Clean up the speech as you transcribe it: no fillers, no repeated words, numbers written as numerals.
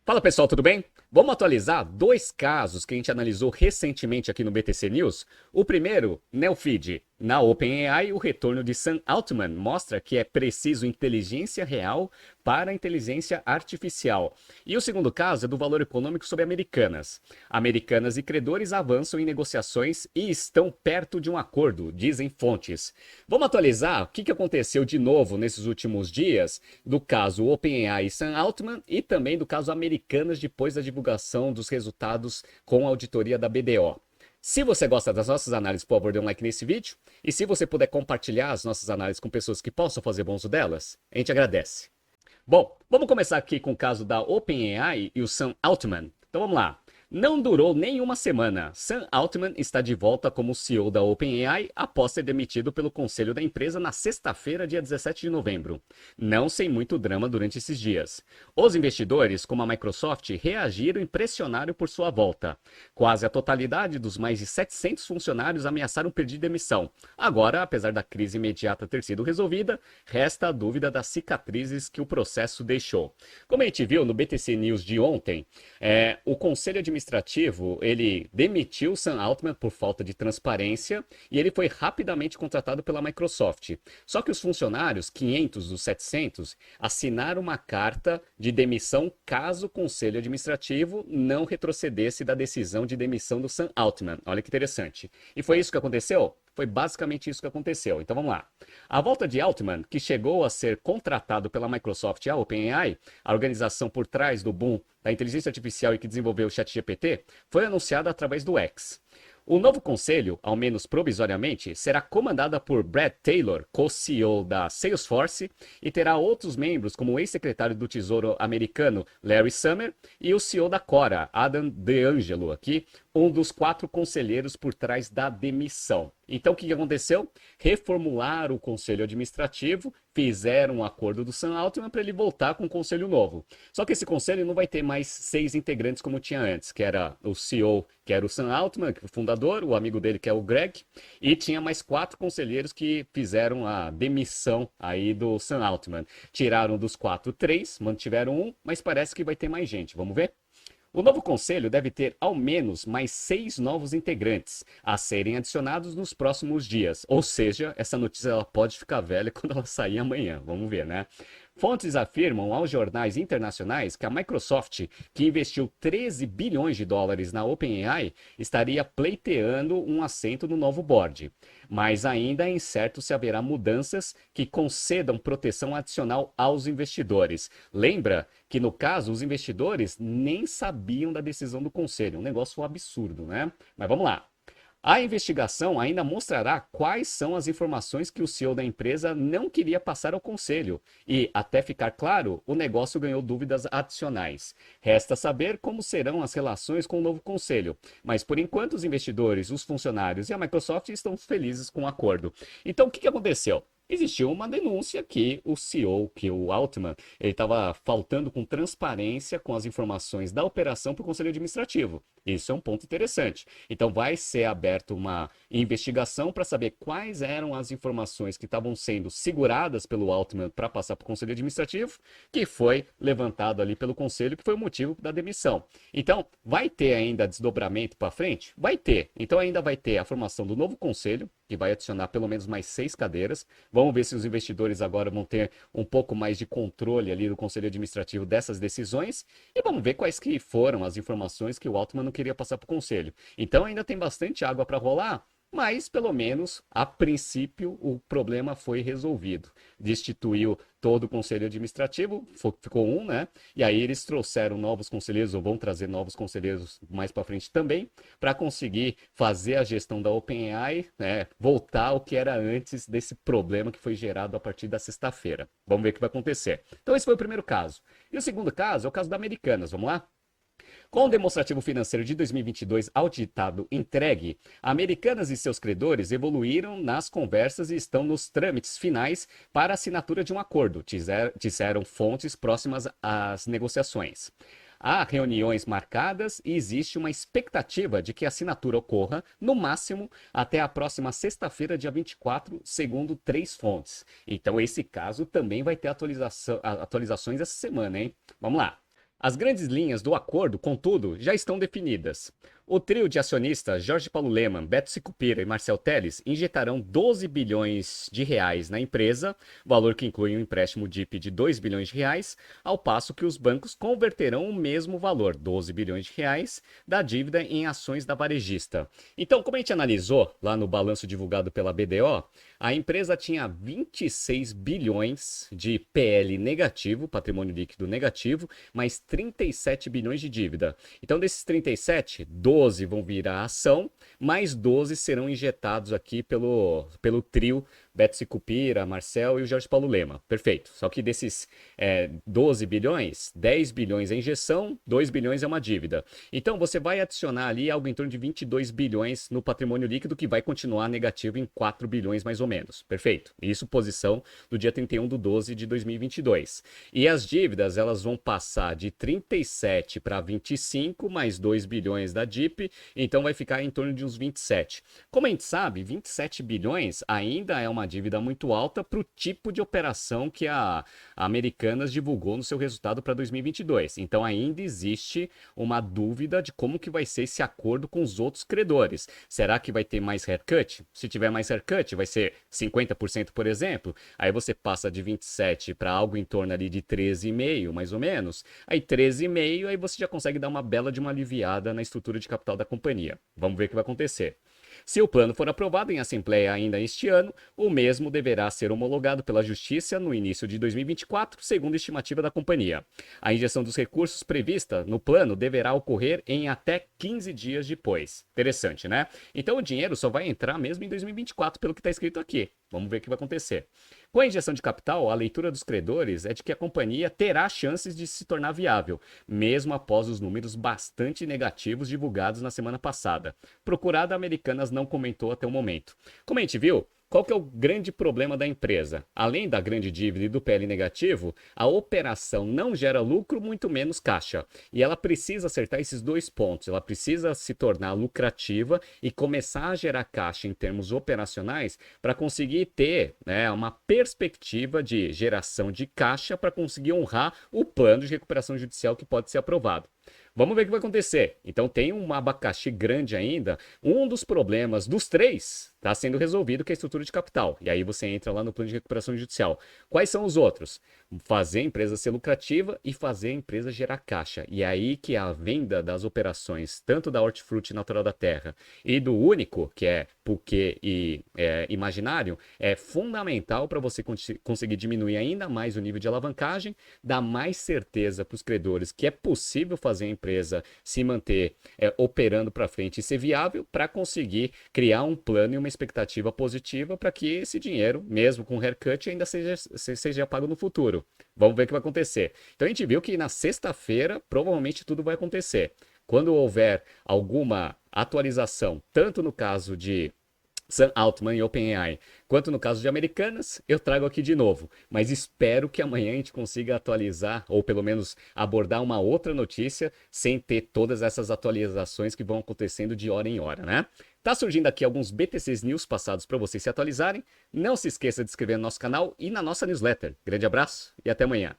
Fala pessoal, tudo bem? Vamos atualizar dois casos que a gente analisou recentemente aqui no BTC News. O primeiro, Neofeed. Na OpenAI, o retorno de Sam Altman mostra que é preciso inteligência real para inteligência artificial. E o segundo caso é do valor econômico sobre Americanas. Americanas e credores avançam em negociações e estão perto de um acordo, dizem fontes. Vamos atualizar o que aconteceu de novo nesses últimos dias do caso OpenAI e Sam Altman e também do caso Americanas depois da divulgação dos resultados com a auditoria da BDO. Se você gosta das nossas análises, por favor, dê um like nesse vídeo. E se você puder compartilhar as nossas análises com pessoas que possam fazer bom uso delas, a gente agradece. Bom, vamos começar aqui com o caso da OpenAI e o Sam Altman. Então vamos lá. Não durou nem uma semana. Sam Altman está de volta como CEO da OpenAI após ser demitido pelo conselho da empresa na sexta-feira, dia 17 de novembro. Não sem muito drama durante esses dias. Os investidores, como a Microsoft, reagiram e pressionaram por sua volta. Quase a totalidade dos mais de 700 funcionários ameaçaram pedir demissão. Agora, apesar da crise imediata ter sido resolvida, resta a dúvida das cicatrizes que o processo deixou. Como a gente viu no BTC News de ontem, o conselho administrativo ele demitiu Sam Altman por falta de transparência e ele foi rapidamente contratado pela Microsoft. Só que os funcionários, 500 dos 700, assinaram uma carta de demissão caso o conselho administrativo não retrocedesse da decisão de demissão do Sam Altman. Olha que interessante. E foi isso que aconteceu? Foi basicamente isso que aconteceu. Então vamos lá. A volta de Altman, que chegou a ser contratado pela Microsoft e a OpenAI, a organização por trás do boom da inteligência artificial e que desenvolveu o ChatGPT, foi anunciada através do X. O novo conselho, ao menos provisoriamente, será comandada por Brad Taylor, co-CEO da Salesforce, e terá outros membros como o ex-secretário do Tesouro americano Larry Summers e o CEO da Quora, Adam DeAngelo, aqui, um dos 4 conselheiros por trás da demissão. Então, o que aconteceu? Reformularam o conselho administrativo, fizeram um acordo do Sam Altman para ele voltar com um conselho novo. Só que esse conselho não vai ter mais 6 integrantes como tinha antes, que era o CEO, que era o Sam Altman, que é o fundador, o amigo dele, que é o Greg, e tinha mais 4 conselheiros que fizeram a demissão aí do Sam Altman. Tiraram dos 4, 3, mantiveram um, mas parece que vai ter mais gente. Vamos ver? O novo conselho deve ter ao menos mais 6 novos integrantes a serem adicionados nos próximos dias. Ou seja, essa notícia ela pode ficar velha quando ela sair amanhã. Vamos ver, né? Fontes afirmam aos jornais internacionais que a Microsoft, que investiu 13 bilhões de dólares na OpenAI, estaria pleiteando um assento no novo board. Mas ainda é incerto se haverá mudanças que concedam proteção adicional aos investidores. Lembra que, no caso, os investidores nem sabiam da decisão do conselho. Um negócio absurdo, né? Mas vamos lá. A investigação ainda mostrará quais são as informações que o CEO da empresa não queria passar ao conselho. E, até ficar claro, o negócio ganhou dúvidas adicionais. Resta saber como serão as relações com o novo conselho. Mas, por enquanto, os investidores, os funcionários e a Microsoft estão felizes com o acordo. Então, o que aconteceu? Existiu uma denúncia que o CEO, que o Altman, ele estava faltando com transparência com as informações da operação para o Conselho Administrativo. Isso é um ponto interessante. Então vai ser aberta uma investigação para saber quais eram as informações que estavam sendo seguradas pelo Altman para passar para o Conselho Administrativo, que foi levantado ali pelo Conselho, que foi o motivo da demissão. Então, vai ter ainda desdobramento para frente? Vai ter. Então ainda vai ter a formação do novo Conselho, que vai adicionar pelo menos mais 6 cadeiras. Vamos ver se os investidores agora vão ter um pouco mais de controle ali do Conselho Administrativo dessas decisões. E vamos ver quais que foram as informações que o Altman não queria passar para o Conselho. Então ainda tem bastante água para rolar, mas pelo menos, a princípio, o problema foi resolvido. Destituiu todo o conselho administrativo, ficou um, né? E aí eles trouxeram novos conselheiros, ou vão trazer novos conselheiros mais para frente também, para conseguir fazer a gestão da OpenAI, né, voltar ao que era antes desse problema que foi gerado a partir da sexta-feira. Vamos ver o que vai acontecer. Então esse foi o primeiro caso. E o segundo caso é o caso da Americanas, vamos lá? Com o demonstrativo financeiro de 2022 auditado entregue, Americanas e seus credores evoluíram nas conversas e estão nos trâmites finais para a assinatura de um acordo, disseram fontes próximas às negociações. Há reuniões marcadas e existe uma expectativa de que a assinatura ocorra, no máximo, até a próxima sexta-feira, dia 24, segundo 3 fontes. Então, esse caso também vai ter atualizações essa semana, hein? Vamos lá. As grandes linhas do acordo, contudo, já estão definidas. O trio de acionistas Jorge Paulo Lemann, Beto Sicupira e Marcel Telles injetarão 12 bilhões de reais na empresa, valor que inclui um empréstimo DIP de 2 bilhões de reais, ao passo que os bancos converterão o mesmo valor, 12 bilhões de reais, da dívida em ações da varejista. Então, como a gente analisou lá no balanço divulgado pela BDO, a empresa tinha 26 bilhões de PL negativo, patrimônio líquido negativo, mais 37 bilhões de dívida. Então, desses 37, 12 vão virar ação, mais 12 serão injetados aqui pelo trio Beto Sicupira, Marcel e o Jorge Paulo Lema. Perfeito. Só que desses 12 bilhões, 10 bilhões é injeção, 2 bilhões é uma dívida. Então, você vai adicionar ali algo em torno de 22 bilhões no patrimônio líquido, que vai continuar negativo em 4 bilhões mais ou menos. Perfeito. Isso posição do dia 31/12 de 2022. E as dívidas, elas vão passar de 37 para 25, mais 2 bilhões da DIP, então vai ficar em torno de uns 27. Como a gente sabe, 27 bilhões ainda é uma dívida muito alta para o tipo de operação que a Americanas divulgou no seu resultado para 2022. Então ainda existe uma dúvida de como que vai ser esse acordo com os outros credores. Será que vai ter mais haircut? Se tiver mais haircut, vai ser 50%, por exemplo. Aí você passa de 27 para algo em torno ali de 13,5, mais ou menos. Aí 13,5, aí você já consegue dar uma bela de uma aliviada na estrutura de capital da companhia. Vamos ver o que vai acontecer. Se o plano for aprovado em assembleia ainda este ano, o mesmo deverá ser homologado pela Justiça no início de 2024, segundo a estimativa da companhia. A injeção dos recursos prevista no plano deverá ocorrer em até 15 dias depois. Interessante, né? Então o dinheiro só vai entrar mesmo em 2024, pelo que está escrito aqui. Vamos ver o que vai acontecer. Com a injeção de capital, a leitura dos credores é de que a companhia terá chances de se tornar viável, mesmo após os números bastante negativos divulgados na semana passada. Procurada, Americanas não comentou até o momento. Como a gente viu, qual que é o grande problema da empresa? Além da grande dívida e do PL negativo, a operação não gera lucro, muito menos caixa. E ela precisa acertar esses dois pontos. Ela precisa se tornar lucrativa e começar a gerar caixa em termos operacionais para conseguir ter, né, uma perspectiva de geração de caixa para conseguir honrar o plano de recuperação judicial que pode ser aprovado. Vamos ver o que vai acontecer. Então tem um abacaxi grande ainda. Um dos problemas dos três está sendo resolvido, que é a estrutura de capital. E aí você entra lá no plano de recuperação judicial. Quais são os outros? Fazer a empresa ser lucrativa e fazer a empresa gerar caixa. E é aí que a venda das operações, tanto da Hortifruti Natural da Terra e do Único, que é Puquê e Imaginário, é fundamental para você conseguir diminuir ainda mais o nível de alavancagem, dar mais certeza para os credores que é possível fazer a empresa se manter operando para frente e ser viável, para conseguir criar um plano e uma expectativa positiva para que esse dinheiro, mesmo com haircut, ainda seja pago no futuro. Vamos ver o que vai acontecer. Então a gente viu que na sexta-feira provavelmente tudo vai acontecer. Quando houver alguma atualização, tanto no caso de Sam Altman e OpenAI, quanto no caso de Americanas, eu trago aqui de novo. Mas espero que amanhã a gente consiga atualizar, ou pelo menos abordar uma outra notícia, sem ter todas essas atualizações que vão acontecendo de hora em hora, né? Tá surgindo aqui alguns BTCs News passados para vocês se atualizarem. Não se esqueça de se inscrever no nosso canal e na nossa newsletter. Grande abraço e até amanhã.